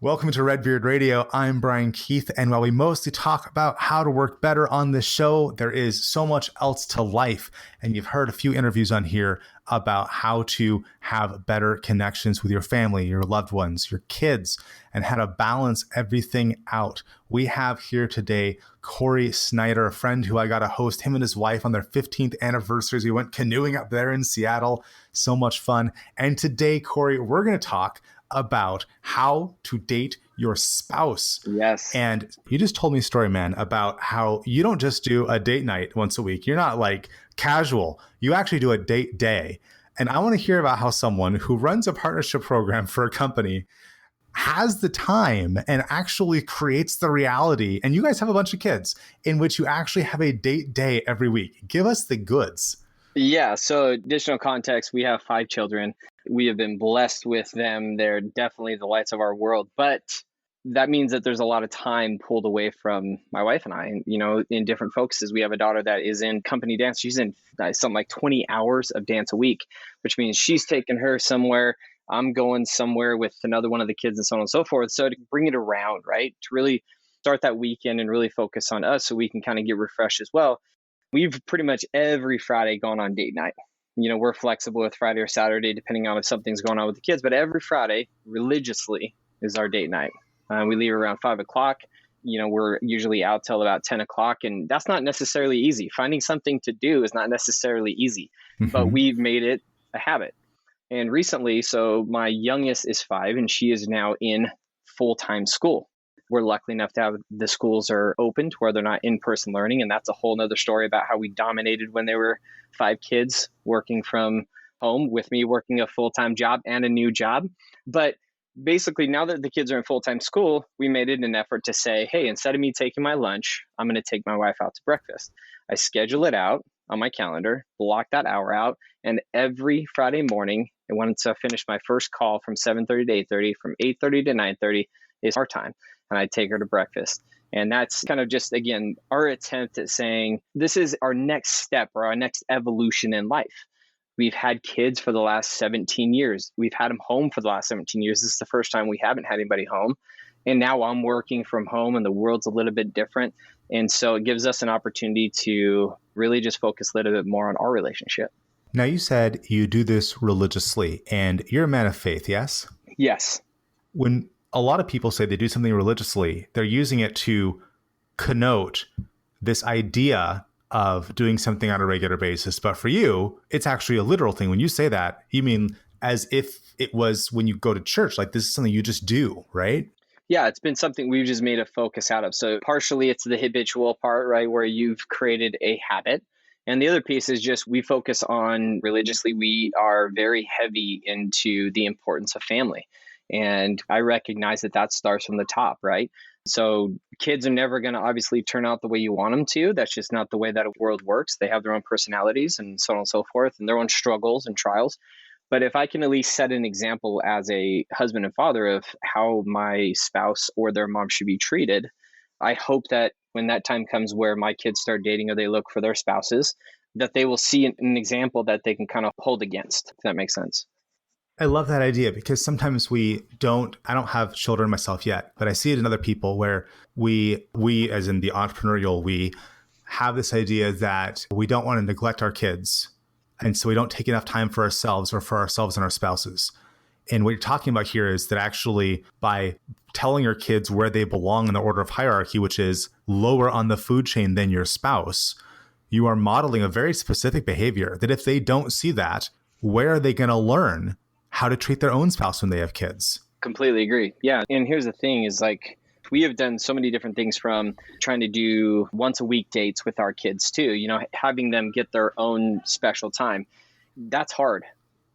Welcome to Redbeard Radio. I'm Brian Keith, and while we mostly talk about how to work better on this show, there is so much else to life. And you've heard a few interviews on here about how to have better connections with your family, your loved ones, your kids, and how to balance everything out. We have here today Cory Snyder, a friend who I got to host him and his wife on their 15th anniversaries. We went canoeing up there in Seattle. So much fun. And today, Cory, we're going to talk about how to date your spouse. Yes. And you just told me a story, man, about how you don't just do a date night once a week. You're not like casual. You actually do a date day. And I want to hear about how someone who runs a partnership program for a company has the time and actually creates the reality. And you guys have a bunch of kids in which you actually have a date day every week. Give us the goods. Yeah. So additional context, we have 5 children. We have been blessed with them. They're definitely the lights of our world, but that means that there's a lot of time pulled away from my wife and I, and, in different focuses. We have a daughter that is in company dance. She's in something like 20 hours of dance a week, which means she's taking her somewhere. I'm going somewhere with another one of the kids and so on and so forth. So to bring it around, right, to really start that weekend and really focus on us so we can kind of get refreshed as well. We've pretty much every Friday gone on date night. We're flexible with Friday or Saturday, depending on if something's going on with the kids. But every Friday, religiously, is our date night. We leave around 5 o'clock. We're usually out till about 10 o'clock. And that's not necessarily easy. Finding something to do is not necessarily easy. But we've made it a habit. And recently, so my youngest is 5, and she is now in full-time school. We're lucky enough to have the schools are open to where they're not in-person learning. And that's a whole nother story about how we dominated when there were 5 kids working from home with me working a full-time job and a new job. But basically, now that the kids are in full-time school, we made it an effort to say, hey, instead of me taking my lunch, I'm going to take my wife out to breakfast. I schedule it out on my calendar, block that hour out. And every Friday morning, I wanted to finish my first call from 7:30 to 8:30, from 8:30 to 9:30 is our time. And I take her to breakfast. And that's kind of just, again, our attempt at saying, this is our next step or our next evolution in life. We've had kids for the last 17 years. We've had them home for the last 17 years. This is the first time we haven't had anybody home. And now I'm working from home and the world's a little bit different. And so it gives us an opportunity to really just focus a little bit more on our relationship. Now, you said you do this religiously and you're a man of faith, yes? Yes. When a lot of people say they do something religiously, they're using it to connote this idea of doing something on a regular basis. But for you, it's actually a literal thing. When you say that, you mean as if it was when you go to church, like this is something you just do, right? Yeah, it's been something we've just made a focus out of. So partially it's the habitual part, right, where you've created a habit. And the other piece is just we focus on religiously. We are very heavy into the importance of family. And I recognize that starts from the top, right? So kids are never going to obviously turn out the way you want them to. That's just not the way that a world works. They have their own personalities and so on and so forth, and their own struggles and trials. But if I can at least set an example as a husband and father of how my spouse or their mom should be treated, I hope that when that time comes where my kids start dating or they look for their spouses, that they will see an example that they can kind of hold against, if that makes sense. I love that idea because sometimes I don't have children myself yet, but I see it in other people where we as in the entrepreneurial, we have this idea that we don't want to neglect our kids. And so we don't take enough time for ourselves or for ourselves and our spouses. And what you're talking about here is that actually by telling your kids where they belong in the order of hierarchy, which is lower on the food chain than your spouse, you are modeling a very specific behavior that if they don't see that, where are they going to learn how to treat their own spouse when they have kids? Completely agree. Yeah. And here's the thing is like, we have done so many different things from trying to do once a week dates with our kids too, having them get their own special time. That's hard.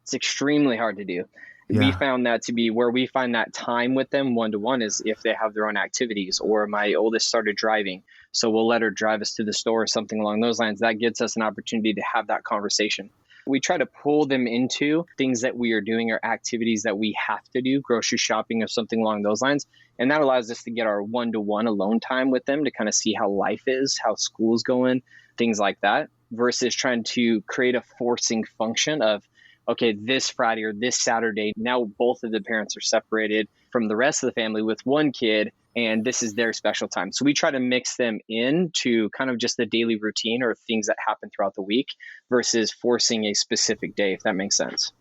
It's extremely hard to do. Yeah. We found that to be where we find that time with them one-to-one is if they have their own activities or my oldest started driving. So we'll let her drive us to the store or something along those lines. That gives us an opportunity to have that conversation. We try to pull them into things that we are doing or activities that we have to do, grocery shopping or something along those lines. And that allows us to get our one-to-one alone time with them to kind of see how life is, how school's going, things like that, versus trying to create a forcing function of, okay, this Friday or this Saturday, now both of the parents are separated from the rest of the family with one kid, and this is their special time. So we try to mix them into kind of just the daily routine or things that happen throughout the week versus forcing a specific day, if that makes sense.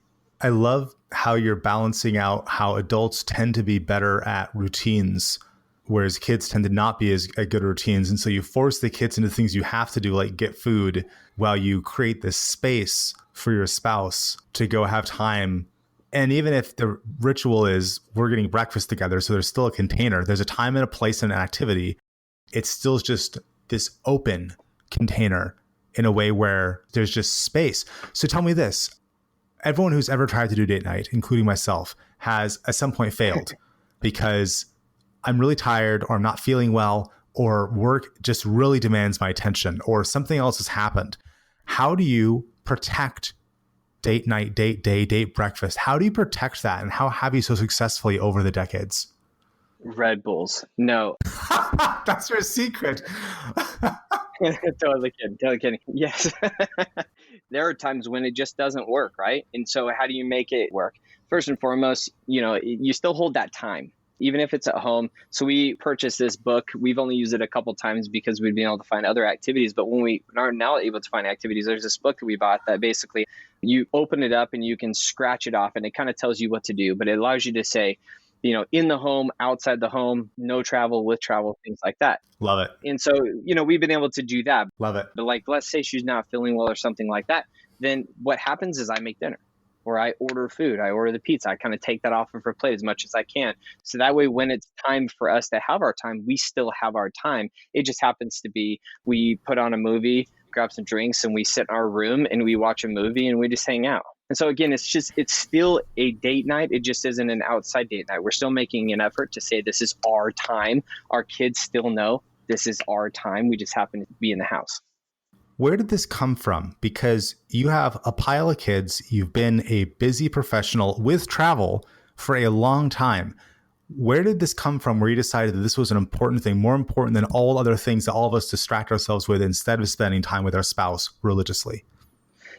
I love how you're balancing out how adults tend to be better at routines, whereas kids tend to not be as at good routines. And so you force the kids into things you have to do, like get food, while you create this space for your spouse to go have time. And even if the ritual is we're getting breakfast together, so there's still a container, there's a time and a place and an activity, it's still just this open container in a way where there's just space. So tell me this, everyone who's ever tried to do date night, including myself, has at some point failed because I'm really tired or I'm not feeling well or work just really demands my attention or something else has happened. How do you protect date night, date day, date breakfast? How do you protect that? And how have you so successfully over the decades? Red Bulls. No. That's your secret. Totally kidding. Yes. There are times when it just doesn't work, right? And so how do you make it work? First and foremost, you still hold that time, even if it's at home. So we purchased this book. We've only used it a couple times because we've been able to find other activities. But when we are now able to find activities, there's this book that we bought that basically you open it up and you can scratch it off and it kind of tells you what to do. But it allows you to say, in the home, outside the home, no travel, with travel, things like that. Love it. And so, we've been able to do that. Love it. But like, let's say she's not feeling well or something like that. Then what happens is I make dinner or I order food. I order the pizza. I kind of take that off of her plate as much as I can. So that way, when it's time for us to have our time, we still have our time. It just happens to be, we put on a movie, grab some drinks, and we sit in our room and we watch a movie and we just hang out. And so again, it's still a date night. It just isn't an outside date night. We're still making an effort to say this is our time. Our kids still know this is our time. We just happen to be in the house. Where did this come from? Because you have a pile of kids. You've been a busy professional with travel for a long time. Where did this come from where you decided that this was an important thing, more important than all other things that all of us distract ourselves with instead of spending time with our spouse religiously?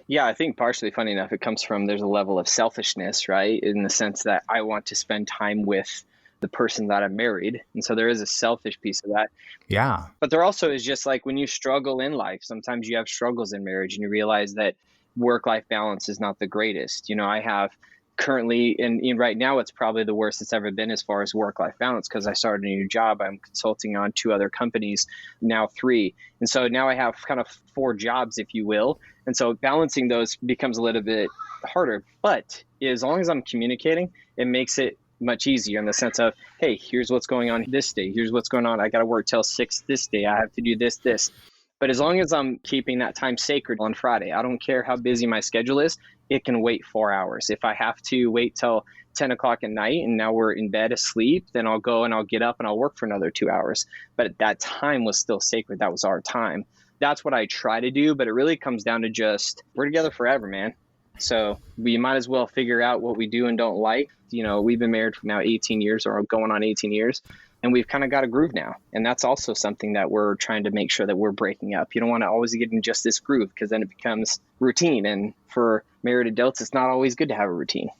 Yeah, I think partially, funny enough, it comes from there's a level of selfishness, right? In the sense that I want to spend time with the person that I'm married. And so there is a selfish piece of that. Yeah. But there also is just like when you struggle in life, sometimes you have struggles in marriage and you realize that work-life balance is not the greatest. I have currently, and right now it's probably the worst it's ever been as far as work-life balance because I started a new job. I'm consulting on 2 other companies, now 3. And so now I have kind of 4 jobs, if you will. And so balancing those becomes a little bit harder. But as long as I'm communicating, it makes it much easier in the sense of, hey, here's what's going on this day. Here's what's going on. I got to work till 6 this day. I have to do this. But as long as I'm keeping that time sacred on Friday, I don't care how busy my schedule is, it can wait 4 hours. If I have to wait till 10 o'clock at night and now we're in bed asleep, then I'll go and I'll get up and I'll work for another 2 hours. But that time was still sacred. That was our time. That's what I try to do. But it really comes down to just, we're together forever, man. So we might as well figure out what we do and don't like. We've been married for now 18 years or going on 18 years. And we've kind of got a groove now. And that's also something that we're trying to make sure that we're breaking up. You don't want to always get in just this groove because then it becomes routine. And for married adults, it's not always good to have a routine.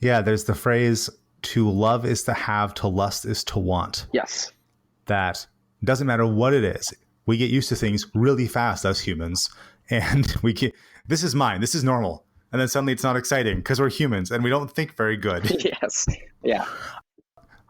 Yeah, there's the phrase, to love is to have, to lust is to want. Yes. That doesn't matter what it is. We get used to things really fast as humans. And this is mine, this is normal. And then suddenly it's not exciting because we're humans and we don't think very good. Yes. Yeah.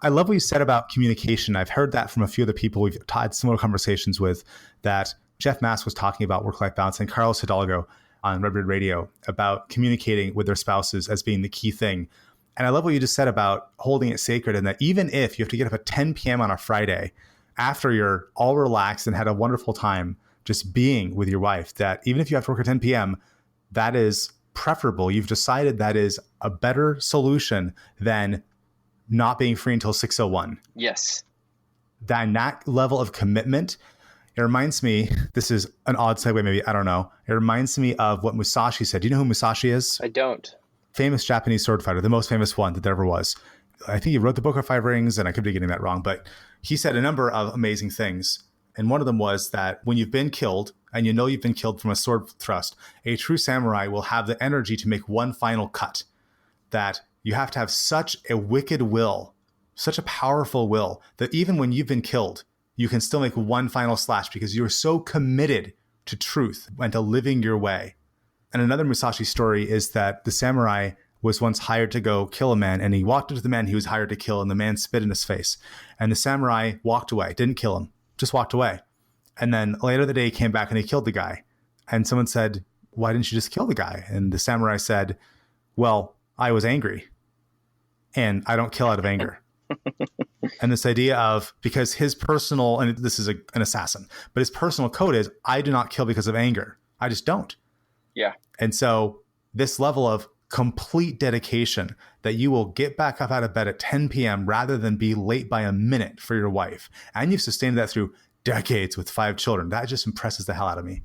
I love what you said about communication. I've heard that from a few of the people we've had similar conversations with, that Jeff Mass was talking about work-life balance and Carlos Hidalgo on Redbird Radio about communicating with their spouses as being the key thing. And I love what you just said about holding it sacred, and that even if you have to get up at 10 p.m. on a Friday after you're all relaxed and had a wonderful time just being with your wife, that even if you have to work at 10 p.m., that is preferable. You've decided that is a better solution than not being free until 6:01. Yes. That level of commitment, it reminds me, this is an odd segue maybe, I don't know. It reminds me of what Musashi said. Do you know who Musashi is? I don't. Famous Japanese sword fighter, the most famous one that there ever was. I think he wrote the Book of Five Rings, and I could be getting that wrong, but he said a number of amazing things. And one of them was that when you've been killed and you know you've been killed from a sword thrust, a true samurai will have the energy to make one final cut. That you have to have such a wicked will, such a powerful will, that even when you've been killed, you can still make one final slash because you're so committed to truth and to living your way. And another Musashi story is that the samurai was once hired to go kill a man, and he walked into the man he was hired to kill, and the man spit in his face. And the samurai walked away, didn't kill him, just walked away. And then later the day he came back and he killed the guy. And someone said, why didn't you just kill the guy? And the samurai said, well, I was angry and I don't kill out of anger. And this idea of, because his personal, and this is an assassin, but his personal code is, I do not kill because of anger. I just don't. Yeah. And so this level of complete dedication that you will get back up out of bed at 10 p.m. rather than be late by a minute for your wife. And you've sustained that through decades with 5 children. That just impresses the hell out of me.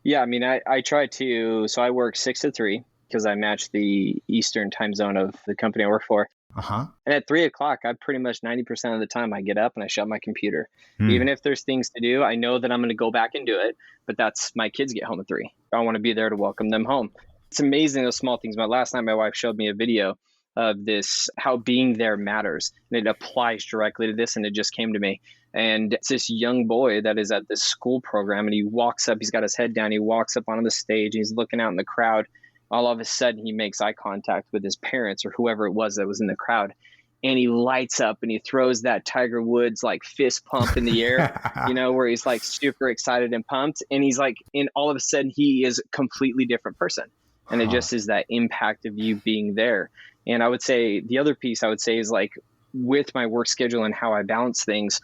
Yeah. I mean, I try to, so I work 6 to 3 because I match the Eastern time zone of the company I work for. Uh-huh. And at 3 o'clock, I pretty much 90% of the time I get up and I shut my computer. Even if there's things to do, I know that I'm going to go back and do it, but that's my kids get home at 3. I want to be there to welcome them home. It's amazing, those small things. Last night, my wife showed me a video of this, how being there matters. And it applies directly to this. And it just came to me. And it's this young boy that is at this school program, and he walks up, he's got his head down, he walks up onto the stage, and he's looking out in the crowd. All of a sudden, he makes eye contact with his parents or whoever it was that was in the crowd. And he lights up and he throws that Tiger Woods like fist pump in the air, where he's like super excited and pumped. And he's like, and all of a sudden, he is a completely different person. And it just is that impact of you being there. And I would say the other piece I would say is like, with my work schedule and how I balance things,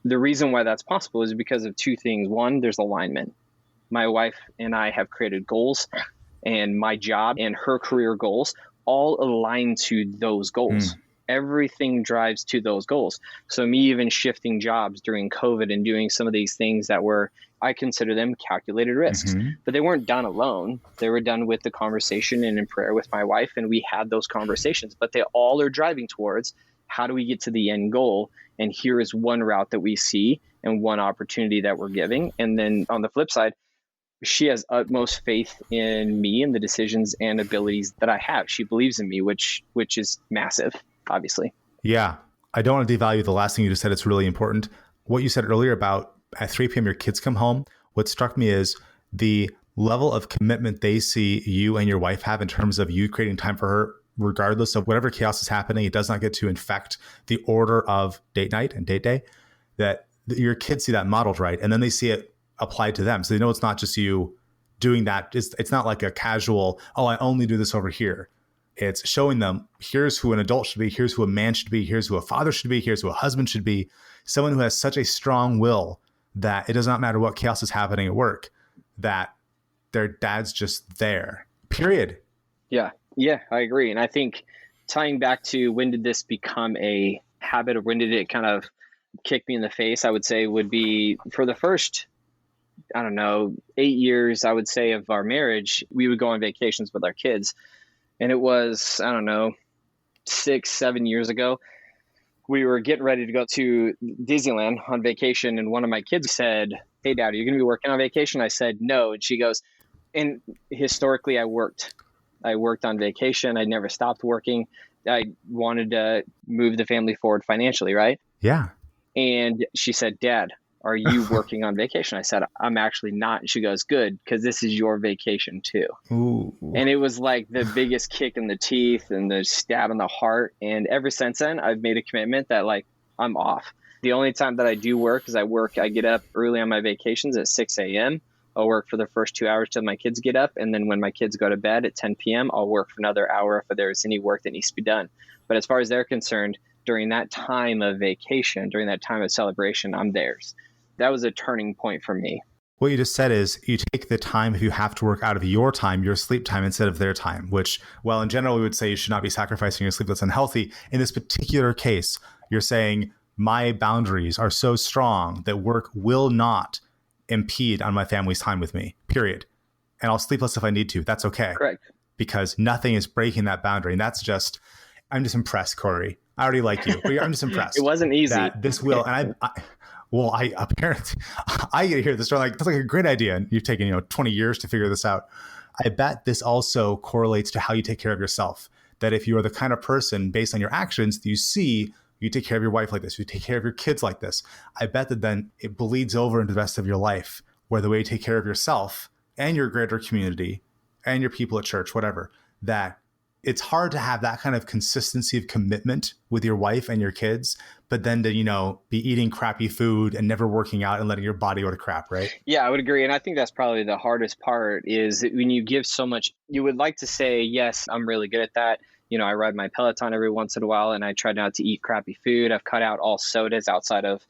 the reason why that's possible is because of 2 things. One, there's alignment. My wife and I have created goals, and my job and her career goals all align to those goals. Everything drives to those goals. So me even shifting jobs during COVID and doing some of these things that were, I consider them calculated risks, but they weren't done alone. They were done with the conversation and in prayer with my wife. And we had those conversations, but they all are driving towards, how do we get to the end goal? And here is one route that we see and one opportunity that we're giving. And then on the flip side, she has utmost faith in me and the decisions and abilities that I have. She believes in me, which is massive, obviously. Yeah. I don't want to devalue the last thing you just said. It's really important. What you said earlier about at 3 p.m. your kids come home, what struck me is the level of commitment they see you and your wife have in terms of you creating time for her, regardless of whatever chaos is happening. It does not get to infect the order of date night and date day, that your kids see that modeled, right? And then they see it applied to them. So they know it's not just you doing that. It's not like a casual, oh, I only do this over here. It's showing them, here's who an adult should be, here's who a man should be, here's who a father should be, here's who a husband should be. Someone who has such a strong will that it does not matter what chaos is happening at work, that their dad's just there, period. Yeah, I agree. And I think tying back to when did this become a habit, or when did it kind of kick me in the face, I would say would be for the first, 8 years, I would say, of our marriage, we would go on vacations with our kids. And it was, 6-7 years ago, we were getting ready to go to Disneyland on vacation. And one of my kids said, hey, Dad, are you going to be working on vacation? I said, no. And she goes, and historically, I worked on vacation. I never stopped working. I wanted to move the family forward financially, right? Yeah. And she said, Dad, are you working on vacation? I said, I'm actually not. And she goes, good, because this is your vacation too. Ooh. And it was like the biggest kick in the teeth and the stab in the heart. And ever since then, I've made a commitment that like, I'm off. The only time that I do work is I get up early on my vacations at 6 a.m. I'll work for the first 2 hours till my kids get up. And then when my kids go to bed at 10 p.m., I'll work for another hour if there's any work that needs to be done. But as far as they're concerned, during that time of vacation, during that time of celebration, I'm theirs. That was a turning point for me. What you just said is you take the time, if you have to work, out of your time, your sleep time, instead of their time, which, well, in general, we would say you should not be sacrificing your sleep. That's unhealthy. In this particular case, you're saying my boundaries are so strong that work will not impede on my family's time with me, period. And I'll sleep less if I need to. That's okay. Correct. Because nothing is breaking that boundary. And that's just, I'm just impressed, Cory. I already like you, but I'm just impressed. It wasn't easy. That this will, and Well, I apparently I get to hear this story like, that's like a great idea. And you've taken, 20 years to figure this out. I bet this also correlates to how you take care of yourself. That if you are the kind of person based on your actions that you see, you take care of your wife like this, you take care of your kids like this. I bet that then it bleeds over into the rest of your life, where the way you take care of yourself and your greater community and your people at church, whatever, that it's hard to have that kind of consistency of commitment with your wife and your kids, but then to, be eating crappy food and never working out and letting your body go to crap, right? Yeah, I would agree. And I think that's probably the hardest part is that when you give so much, you would like to say, yes, I'm really good at that. I ride my Peloton every once in a while and I try not to eat crappy food. I've cut out all sodas outside of,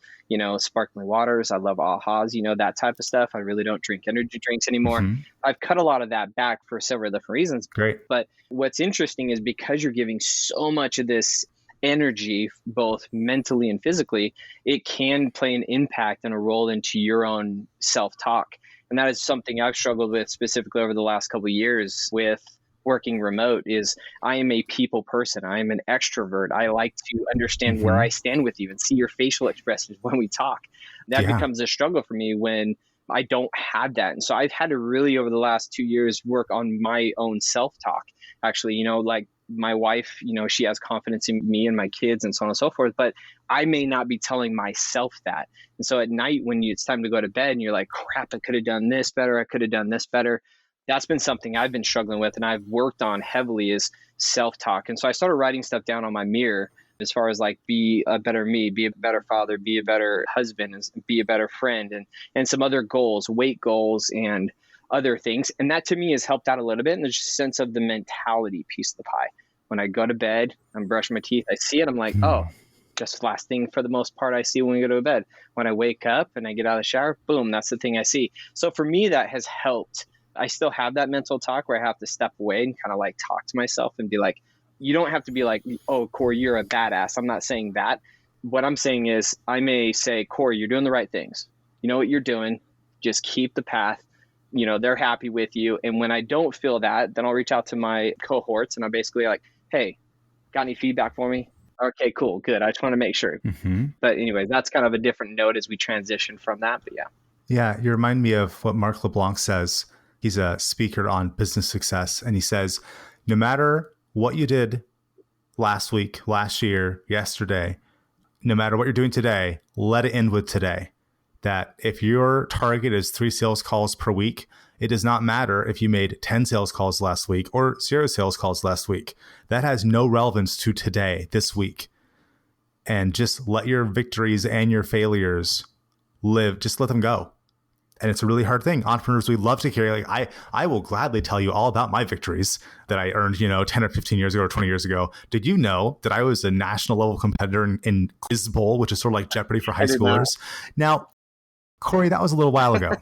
sparkling waters. I love AHAs, that type of stuff. I really don't drink energy drinks anymore. Mm-hmm. I've cut a lot of that back for several different reasons. Great. But what's interesting is because you're giving so much of this energy, both mentally and physically, it can play an impact and a role into your own self-talk. And that is something I've struggled with specifically over the last couple of years with working remote is I am a people person. I am an extrovert. I like to understand where I stand with you and see your facial expressions when we talk. That becomes a struggle for me when I don't have that. And so I've had to really over the last 2 years work on my own self-talk. Actually, like my wife, she has confidence in me and my kids and so on and so forth, but I may not be telling myself that. And so at night when it's time to go to bed and you're like, crap, I could have done this better. I could have done this better. That's been something I've been struggling with and I've worked on heavily is self-talk. And so I started writing stuff down on my mirror as far as like be a better me, be a better father, be a better husband, be a better friend, and some other goals, weight goals and other things. And that to me has helped out a little bit in the sense of the mentality piece of the pie. When I go to bed, I'm brushing my teeth, I see it, I'm like, oh, just last thing for the most part I see when we go to bed. When I wake up and I get out of the shower, boom, that's the thing I see. So for me, that has helped. I still have that mental talk where I have to step away and kind of like talk to myself and be like, you don't have to be like, oh, Cory, you're a badass. I'm not saying that. What I'm saying is I may say, Cory, you're doing the right things. You know what you're doing. Just keep the path. They're happy with you. And when I don't feel that, then I'll reach out to my cohorts and I'm basically like, hey, got any feedback for me? Okay, cool, good. I just want to make sure. But anyway, that's kind of a different note as we transition from that. But yeah. Yeah, you remind me of what Mark LeBlanc says. He's a speaker on business success. And he says, no matter what you did last week, last year, yesterday, no matter what you're doing today, let it end with today. That if your target is 3 sales calls per week, it does not matter if you made 10 sales calls last week or 0 sales calls last week. That has no relevance to today, this week. And just let your victories and your failures live. Just let them go. And it's a really hard thing. Entrepreneurs, we love to carry. Like I will gladly tell you all about my victories that I earned, 10 or 15 years ago or 20 years ago. Did you know that I was a national level competitor in Quiz Bowl, which is sort of like Jeopardy for high schoolers? Now, Cory, that was a little while ago.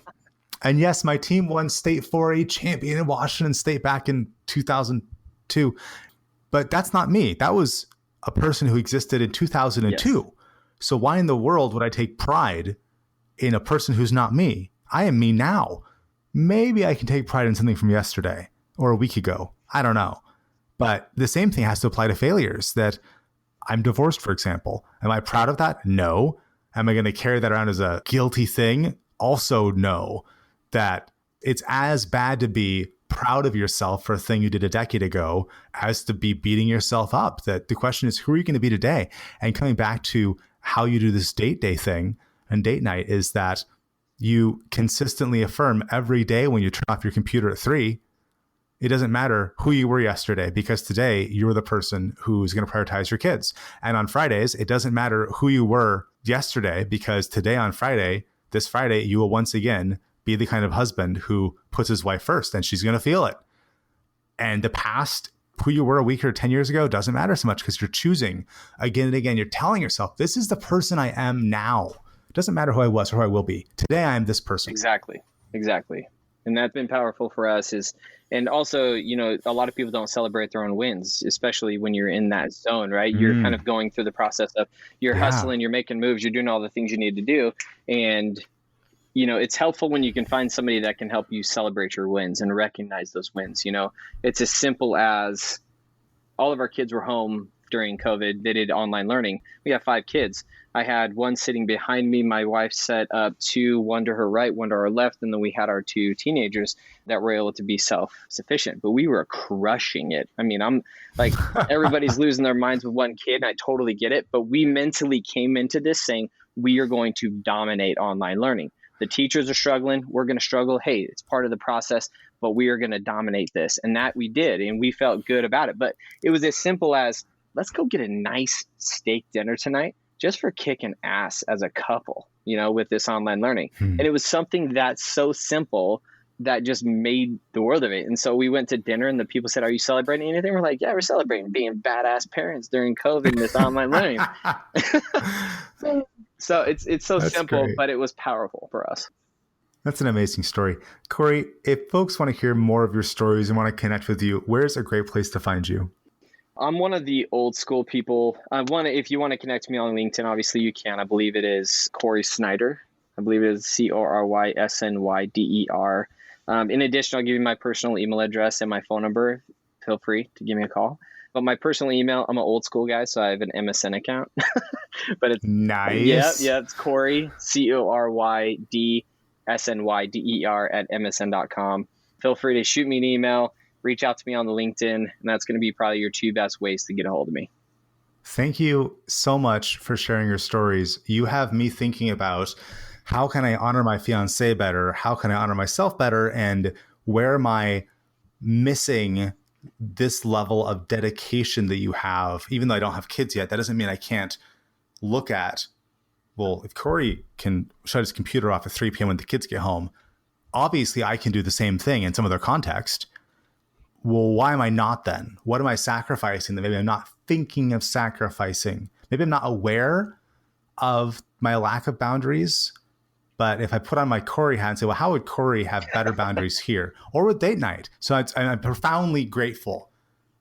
And yes, my team won state 4A champion in Washington State back in 2002. But that's not me. That was a person who existed in 2002. Yes. So why in the world would I take pride in a person who's not me? I am me now. Maybe I can take pride in something from yesterday or a week ago. I don't know. But the same thing has to apply to failures. That I'm divorced, for example. Am I proud of that? No. Am I going to carry that around as a guilty thing? Also, no. That it's as bad to be proud of yourself for a thing you did a decade ago as to be beating yourself up. That the question is, who are you going to be today? And coming back to how you do this date day thing and date night is that you consistently affirm every day when you turn off your computer at 3, it doesn't matter who you were yesterday, because today you're the person who's going to prioritize your kids. And on Fridays, it doesn't matter who you were yesterday, because today on Friday, this Friday, you will once again be the kind of husband who puts his wife first, and she's going to feel it. And the past, who you were a week or 10 years ago, doesn't matter so much, because you're choosing again and again. You're telling yourself, this is the person I am now. It doesn't matter who I was or who I will be. Today, I am this person. Exactly. And that's been powerful for us and also, a lot of people don't celebrate their own wins, especially when you're in that zone, right? You're kind of going through the process of you're hustling, you're making moves, you're doing all the things you need to do. And, it's helpful when you can find somebody that can help you celebrate your wins and recognize those wins. It's as simple as all of our kids were home during COVID. They did online learning. We have 5 kids. I had one sitting behind me. My wife set up two, one to her right, one to her left. And then we had our two teenagers that were able to be self-sufficient, but we were crushing it. I mean, I'm like, everybody's losing their minds with one kid, and I totally get it. But we mentally came into this saying, we are going to dominate online learning. The teachers are struggling. We're going to struggle. Hey, it's part of the process, but we are going to dominate this. And that we did, and we felt good about it. But it was as simple as, let's go get a nice steak dinner tonight just for kicking ass as a couple, with this online learning. And it was something that's so simple that just made the world of it. And so we went to dinner, and the people said, are you celebrating anything? We're like, yeah, we're celebrating being badass parents during COVID and this online learning. So it's so that's simple, great. But it was powerful for us. That's an amazing story. Cory, if folks want to hear more of your stories and want to connect with you, where's a great place to find you? I'm one of the old school people. If you want to connect to me on LinkedIn, obviously you can. I believe it is Cory Snyder. I believe it is CORYSNYDER. In addition, I'll give you my personal email address and my phone number. Feel free to give me a call. But my personal email, I'm an old school guy, so I have an MSN account. But it's nice. Yeah, it's Cory, CORYDSNYDER at MSN.com. Feel free to shoot me an email. Reach out to me on the LinkedIn, and that's going to be probably your two best ways to get a hold of me. Thank you so much for sharing your stories. You have me thinking about, how can I honor my fiance better? How can I honor myself better? And where am I missing this level of dedication that you have? Even though I don't have kids yet, that doesn't mean I can't look at, well, if Cory can shut his computer off at 3 p.m. when the kids get home, obviously I can do the same thing in some other context. Well, why am I not then? What am I sacrificing that maybe I'm not thinking of sacrificing? Maybe I'm not aware of my lack of boundaries. But if I put on my Cory hat and say, well, how would Cory have better boundaries here? Or with date night? So I'm profoundly grateful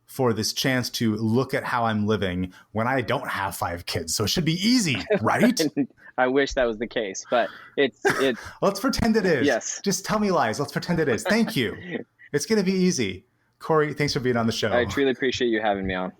for this chance to look at how I'm living when I don't have 5 kids. So it should be easy, right? I wish that was the case, but it's Let's pretend it is. Yes. Just tell me lies. Let's pretend it is. Thank you. It's going to be easy. Cory, thanks for being on the show. I truly appreciate you having me on.